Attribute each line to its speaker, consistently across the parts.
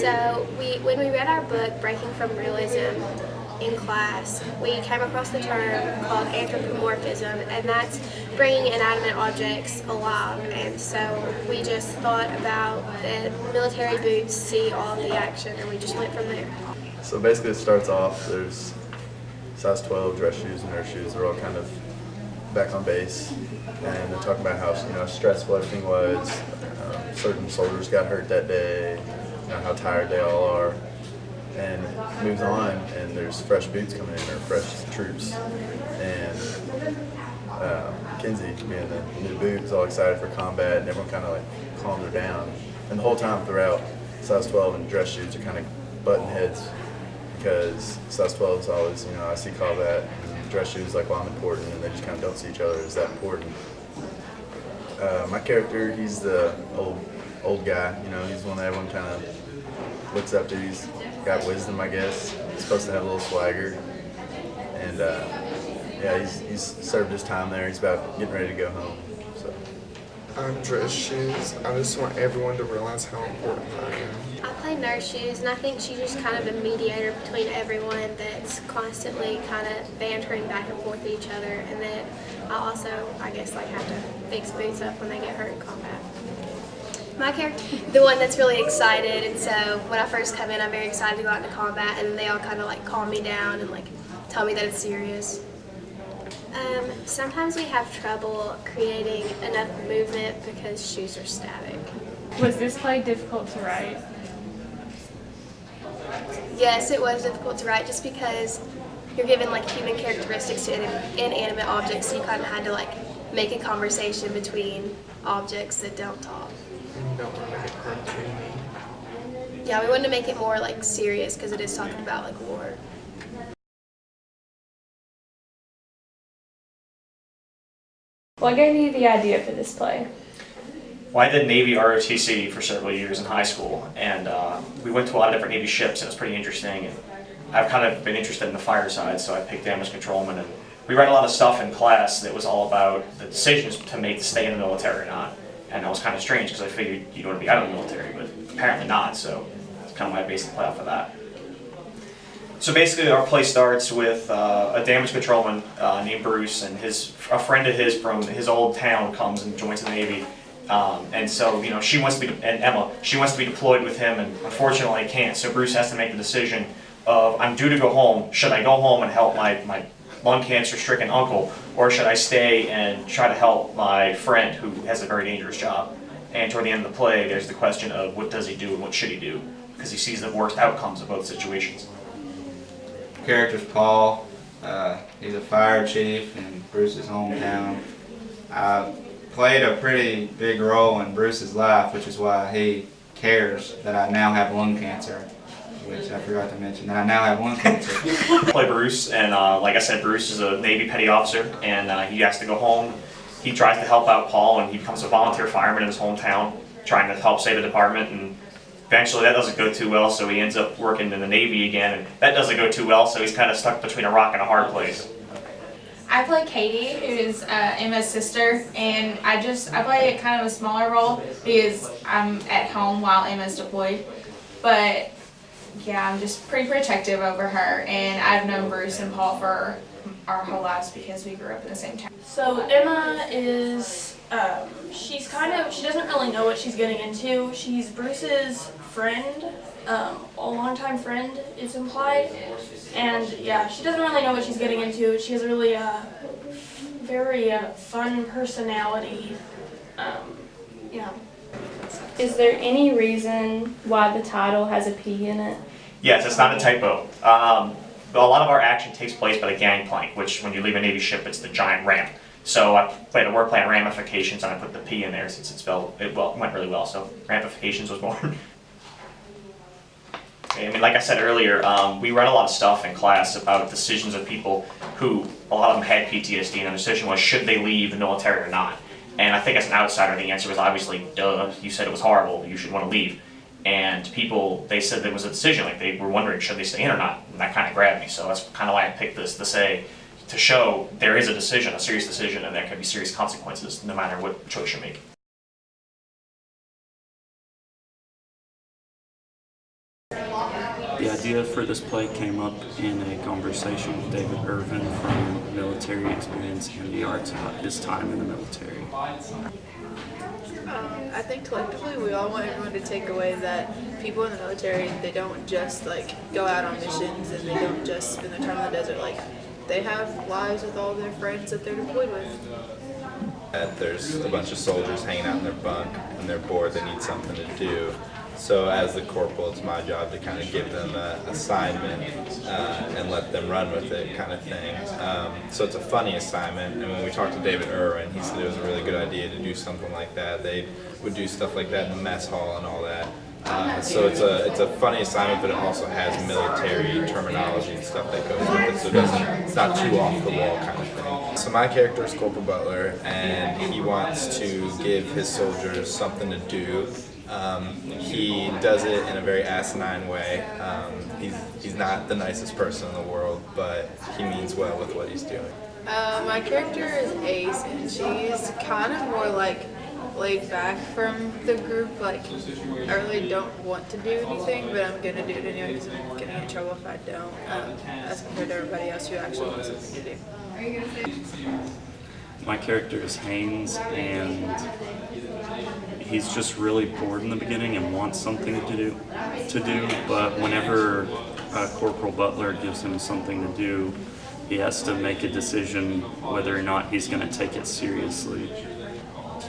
Speaker 1: So when we read our book, Breaking from Realism, in class, we came across the term called anthropomorphism, and that's bringing inanimate objects alive. And so we just thought about the military boots see all of the action, and we just went from there.
Speaker 2: So basically it starts off, there's size 12 dress shoes and nurse shoes. They're all kind of back on base, and they're talking about how stressful everything was. Certain soldiers got hurt that day, how tired they all are. And it moves on, and there's fresh boots coming in, or fresh troops. And Kinsey, being the new boot, is all excited for combat, and everyone kind of like calms her down. And the whole time throughout, size 12 and dress shoes are kind of button heads, because size 12 is always, I see combat, and dress shoes like, well, I'm important, and they just kind of don't see each other as that important. My character, he's the old guy, he's one that everyone kind of looks up to. He's got wisdom, I guess. He's supposed to have a little swagger, and yeah, he's served his time there. He's about getting ready to go home. So
Speaker 3: I'm dress shoes. I just want everyone to realize how important I am.
Speaker 1: I play nurse shoes, and I think she's just kind of a mediator between everyone that's constantly kind of bantering back and forth with each other. And then I also, I guess, have to fix boots up when they get hurt in combat. My character, the one that's really excited, and so when I first come in, I'm very excited to go out into combat, and they all kind of calm me down and tell me that it's serious. Sometimes we have trouble creating enough movement because shoes are static.
Speaker 4: Was this play difficult to write?
Speaker 1: Yes, it was difficult to write just because you're given human characteristics to inanimate objects, so you kind of had to make a conversation between objects that don't talk.
Speaker 3: You don't want to make it cartoony.
Speaker 1: Yeah, we wanted to make it more serious because it is talking about war.
Speaker 4: What gave you the idea for this play?
Speaker 5: Well, I did Navy ROTC for several years in high school, and we went to a lot of different Navy ships, and it was pretty interesting. And I've kind of been interested in the fire side, so I picked damage controlman, and we read a lot of stuff in class that was all about the decisions to make to stay in the military or not. And that was kind of strange because I figured you'd want to be out of the military, but apparently not, so that's kind of why I based the play off of that. So basically our play starts with a damage controlman named Bruce, and a friend of his from his old town comes and joins the Navy. And so, she wants to be, and Emma, she wants to be deployed with him, and unfortunately can't. So Bruce has to make the decision of, I'm due to go home. Should I go home and help my lung cancer-stricken uncle, or should I stay and try to help my friend who has a very dangerous job? And toward the end of the play, there's the question of what does he do and what should he do, because he sees the worst outcomes of both situations.
Speaker 6: Character's Paul. He's a fire chief in Bruce's hometown. I played a pretty big role in Bruce's life, which is why he cares that I now have lung cancer, which I forgot to mention, that I now have lung cancer.
Speaker 5: I play Bruce, and like I said, Bruce is a Navy petty officer, and he has to go home. He tries to help out Paul, and he becomes a volunteer fireman in his hometown, trying to help save the department, and eventually that doesn't go too well, so he ends up working in the Navy again, and that doesn't go too well, so he's kind of stuck between a rock and a hard place.
Speaker 7: I play Katie, who is Emma's sister, and I play kind of a smaller role because I'm at home while Emma's deployed. But yeah, I'm just pretty protective over her, and I've known Bruce and Paul for our whole lives because we grew up in the same town.
Speaker 8: So Emma is, she doesn't really know what she's getting into. She's Bruce's friend, a longtime friend is implied, and yeah, she doesn't really know what she's getting into. She has a really very fun personality. Yeah.
Speaker 4: Is there any reason why the title has a P in it?
Speaker 5: Yes, it's not a typo. A lot of our action takes place by the gangplank, which when you leave a Navy ship, it's the giant ramp. So I played a wordplay on ramifications, and I put the P in there since it went really well. So ramifications was born. Like I said earlier, we read a lot of stuff in class about decisions of people who, a lot of them had PTSD, and the decision was, should they leave the military or not? And I think as an outsider, the answer was obviously, duh, you said it was horrible, you should want to leave. And people, they said there was a decision, they were wondering, should they stay in or not? And that kind of grabbed me, so that's kind of why I picked this to show there is a decision, a serious decision, and there can be serious consequences no matter what choice you make.
Speaker 9: idea for this play came up in a conversation with David Irvin from Military Experience and the Arts about his time in the military.
Speaker 10: I think collectively we all want everyone to take away that people in the military, they don't just like go out on missions and they don't just spend their time in the desert. Like, they have lives with all their friends that they're deployed with.
Speaker 11: There's a bunch of soldiers hanging out in their bunk and they're bored, they need something to do. So as the corporal, it's my job to kind of give them an assignment and let them run with it, kind of thing. So it's a funny assignment, and when we talked to David Irwin, he said it was a really good idea to do something like that. They would do stuff like that in the mess hall and all that. So it's a funny assignment, but it also has military terminology and stuff that goes with it, so it's not too off the wall kind of thing. So my character is Corporal Butler, and he wants to give his soldiers something to do. He does it in a very asinine way. He's not the nicest person in the world, but he means well with what he's doing.
Speaker 10: My character is Ace, and she's kind of more like laid back from the group. Like, I really don't want to do anything, but I'm gonna do it anyway because I'm getting in trouble if I don't, as compared to everybody else who actually wants something to do.
Speaker 9: My character is Haynes, and he's just really bored in the beginning and wants something to do. But whenever Corporal Butler gives him something to do, he has to make a decision whether or not he's going to take it seriously.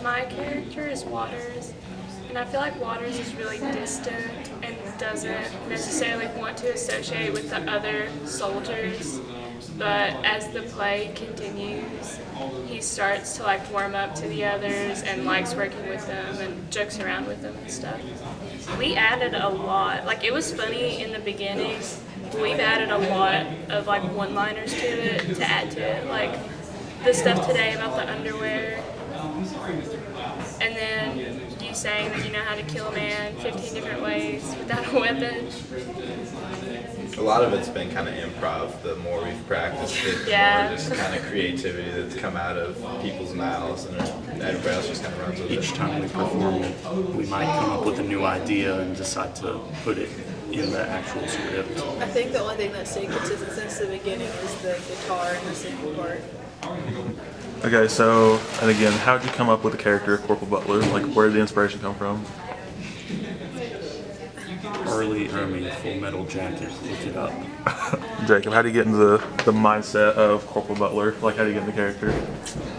Speaker 4: My character is Waters, and I feel like Waters is really distant and doesn't necessarily want to associate with the other soldiers. But as the play continues, he starts to like warm up to the others and likes working with them and jokes around with them and stuff. We added a lot. Like, it was funny in the beginning. We've added a lot of like one-liners to it to add to it. Like the stuff today about the underwear, and then you saying that you know how to kill a man 15 different ways without a weapon.
Speaker 11: A lot of it's been kind of improv. The more we've practiced it, the more just kind of creativity that's come out of people's mouths, and everybody else just kind of runs with it.
Speaker 9: Each time we perform it, we might come up with a new idea and decide to put it in the actual script.
Speaker 10: I think the only thing that's stayed consistent since the beginning is the guitar and the singing part.
Speaker 12: Okay, so, and again, how did you come up with the character of Corporal Butler? Like, where did the inspiration come from?
Speaker 9: Early Army Full Metal Jacket, look it up.
Speaker 12: Jacob, how do you get into the mindset of Corporal Butler? Like, how do you get into character?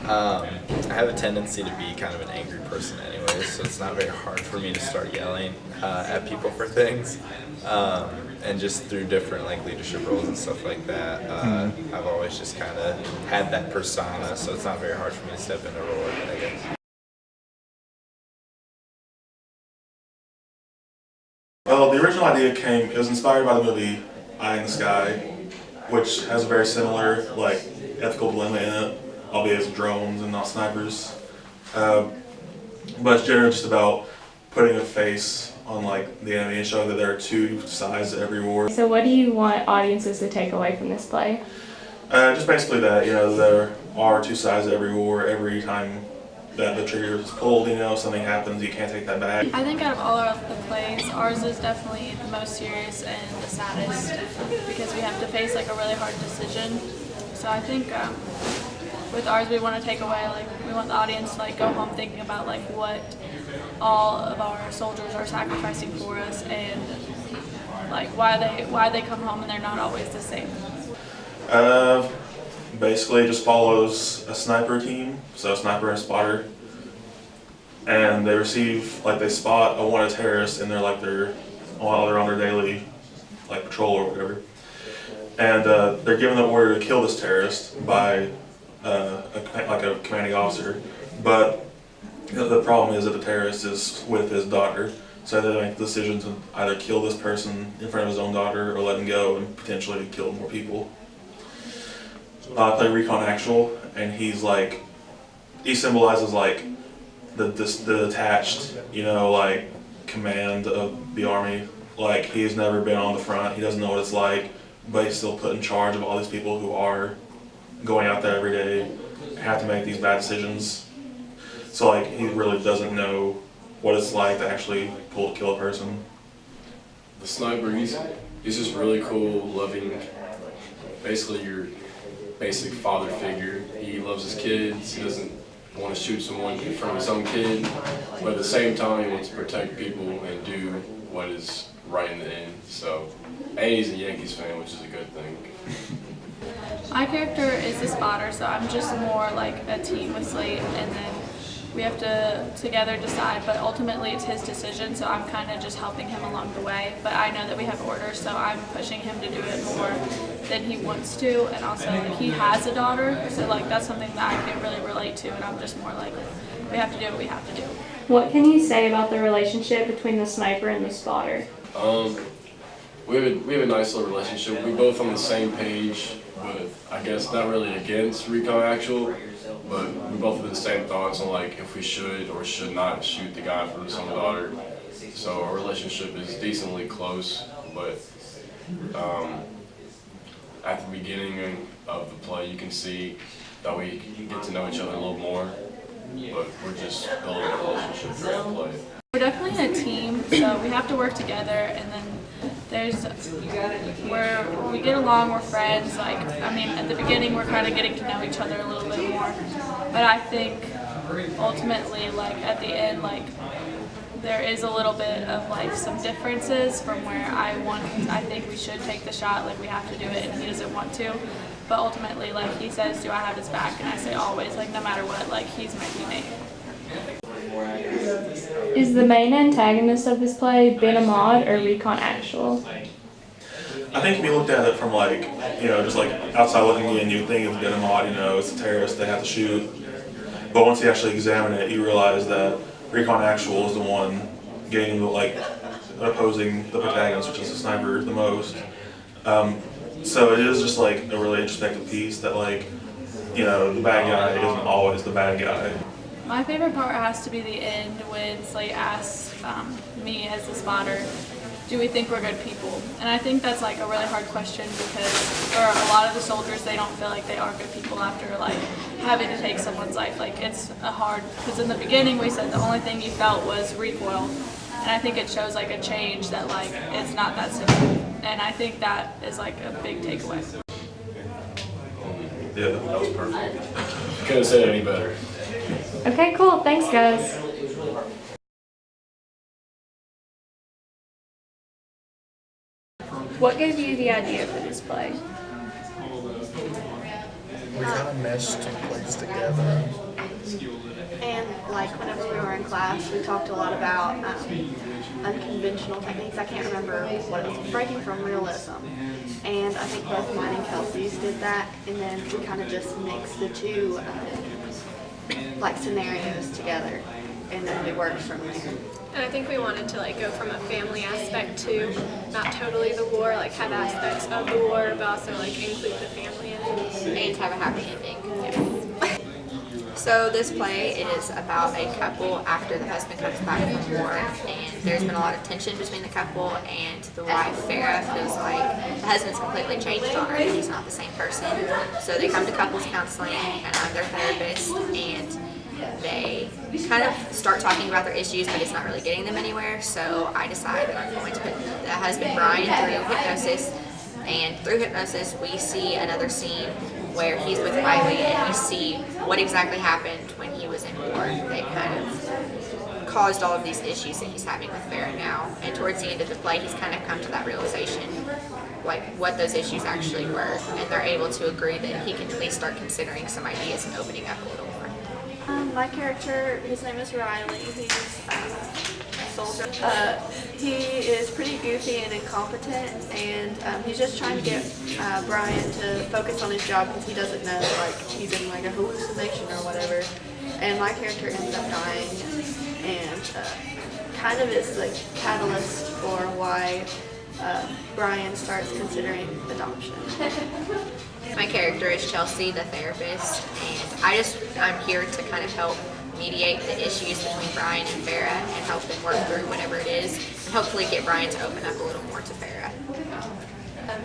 Speaker 11: I have a tendency to be kind of an angry person anyways, so it's not very hard for me to start yelling at people for things. And just through different like leadership roles and stuff like that, I've always just kind of had that persona, so it's not very hard for me to step into a role like that, I guess.
Speaker 12: Well, the original idea it was inspired by the movie Eye in the Sky, which has a very similar like ethical dilemma in it, albeit it's drones and not snipers. But it's generally just about putting a face on like the enemy and showing that there are two sides to every war.
Speaker 4: So what do you want audiences to take away from this play?
Speaker 12: Just basically that, there are two sides to every war. Every time that the trigger is pulled, something happens, you can't take that back.
Speaker 8: I think out of all of the plays, ours is definitely the most serious and the saddest because we have to face like a really hard decision. So I think with ours we want to take away, like, we want the audience to like go home thinking about like what all of our soldiers are sacrificing for us and like why they come home and they're not always the same.
Speaker 12: Basically just follows a sniper team, so a sniper and a spotter, and they spot a wanted terrorist and while they're on their daily like patrol or whatever, and they're given the order to kill this terrorist by a commanding officer, but the problem is that the terrorist is with his daughter, so they make the decision to either kill this person in front of his own daughter or let him go and potentially kill more people. I play Recon Actual, and he symbolizes like the detached, command of the army. Like, he's never been on the front, he doesn't know what it's like, but he's still put in charge of all these people who are going out there every day, have to make these bad decisions. So like, he really doesn't know what it's like to actually kill a person.
Speaker 13: The sniper, He's just really cool, loving, basically your basic father figure. He loves his kids. He doesn't want to shoot someone in front of his own kid, but at the same time he wants to protect people and do what is right in the end. So, and he's a Yankees fan, which is a good thing.
Speaker 14: My character is a spotter, so I'm just more like a team with Slate, and then we have to together decide, but ultimately it's his decision, so I'm kind of just helping him along the way. But I know that we have orders, so I'm pushing him to do it more than he wants to, and also like, he has a daughter, so like that's something that I can really relate to, and I'm just more like, we have to do what we have to do.
Speaker 15: What can you say about the relationship between the sniper and the spotter?
Speaker 13: We have a nice little relationship. We're both on the same page, but I guess not really against Recon Actual, but we both have the same thoughts on like if we should or should not shoot the guy for his own daughter. So our relationship is decently close, but at the beginning of the play you can see that we get to know each other a little more, but we're just building a relationship throughout the play.
Speaker 14: We're definitely a team, so we have to work together, and then we get along, we're friends. Like, I mean, at the beginning we're kind of getting to know each other a little bit more, but I think ultimately, like at the end, like there is a little bit of like some differences from where I think we should take the shot, like we have to do it, and he doesn't want to. But ultimately, like he says, do I have his back? And I say always, like no matter what, like he's my teammate.
Speaker 15: Is the main antagonist of this play Ben Ahmad or Recon Actual?
Speaker 12: I think if you looked at it from like, just like outside looking in, you think of Ben Ahmad, it's a terrorist, they have to shoot. But once you actually examine it, you realize that Recon Actual is the one getting like opposing the protagonist, which is the sniper, the most. So it is just like a really introspective piece that like, the bad guy isn't always the bad guy.
Speaker 14: My favorite part has to be the end when Slate asks me as the spotter, do we think we're good people? And I think that's like a really hard question because for a lot of the soldiers, they don't feel like they are good people after like having to take someone's life. Like it's a hard, because in the beginning we said the only thing you felt was recoil. And I think it shows like a change that like it's not that simple. And I think that is like a big takeaway.
Speaker 12: Yeah, that was perfect.
Speaker 13: Couldn't have said it any better.
Speaker 15: Okay, cool. Thanks, guys.
Speaker 10: What gave you the idea for this play?
Speaker 3: We kind of meshed two plays together.
Speaker 1: And like whenever we were in class, we talked a lot about unconventional techniques. I can't remember what it was, breaking from realism. And I think both mine and Kelsey's did that. And then we kind of just mixed the two like scenarios together, and then we worked from there.
Speaker 16: And I think we wanted to like go from a family aspect to not totally the war, like have aspects of the war, but also like include the family in it.
Speaker 17: And have a happy ending.
Speaker 16: Yes.
Speaker 17: So this play is about a couple after the husband comes back from war, and there's been a lot of tension between the couple, and the wife, Farrah, feels like the husband's completely changed on her and he's not the same person. So they come to couples counseling, and I'm their therapist, and they kind of start talking about their issues, but it's not really getting them anywhere. So I decide that I'm going to put the husband, Brian, through hypnosis, and through hypnosis we see another scene where he's with Riley, and we see what exactly happened when he was in war. That kind of caused all of these issues that he's having with Farrah now. And towards the end of the play, he's kind of come to that realization, like what those issues actually were, and they're able to agree that he can at least start considering some ideas and opening up a little more.
Speaker 1: My character, his name is Riley. He's a soldier. He is pretty goofy and incompetent, and he's just trying to get Brian to focus on his job because he doesn't know, like, he's in like a hallucination or whatever. And my character ends up dying, and kind of is the catalyst for why Brian starts considering adoption.
Speaker 17: My character is Chelsea, the therapist, and I'm here to kind of help mediate the issues between Brian and Farrah and help them work through whatever it is, and hopefully get Brian to open up a little more to Farrah.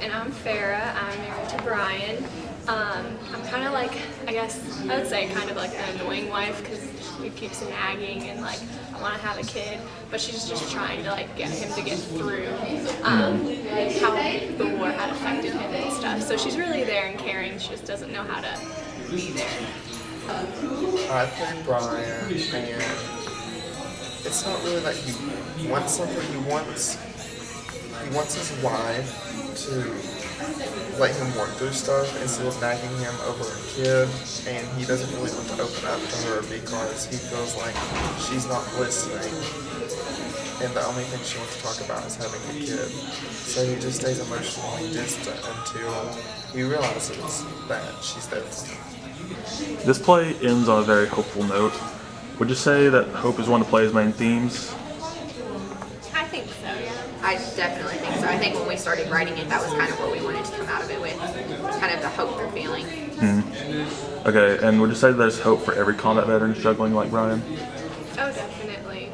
Speaker 16: And I'm Farrah. I'm married to Brian, I'm kind of like, I guess I would say kind of like the annoying wife because he keeps nagging and like I want to have a kid, but she's just trying to like get him to get through how the war had affected him and stuff. So she's really there and caring. She just doesn't know how to be there.
Speaker 3: I play Brian, and it's not really that he wants something. He wants his wife to let him work through stuff instead of nagging him over a kid, and he doesn't really want to open up to her because he feels like she's not listening, and the only thing she wants to talk about is having a kid. So he just stays emotionally distant until he realizes that she's there for him.
Speaker 12: This play ends on a very hopeful note. Would you say that hope is one of the play's main themes?
Speaker 16: I think so, yeah.
Speaker 17: I definitely think so. I think when we started writing it, that was kind of what we wanted to come out of it with, kind of the hope we're feeling.
Speaker 12: Okay, and would you say there's hope for every combat veteran struggling like Brian?
Speaker 16: Oh, definitely.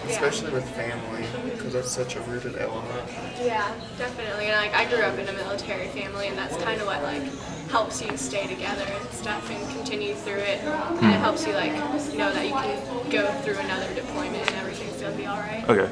Speaker 3: Especially with family, because that's such a rooted element.
Speaker 16: Yeah, definitely. And like I grew up in a military family, and that's kind of what like helps you stay together and stuff and continue through it. And it helps you like know that you can go through another deployment and everything's gonna be all right.
Speaker 12: Okay.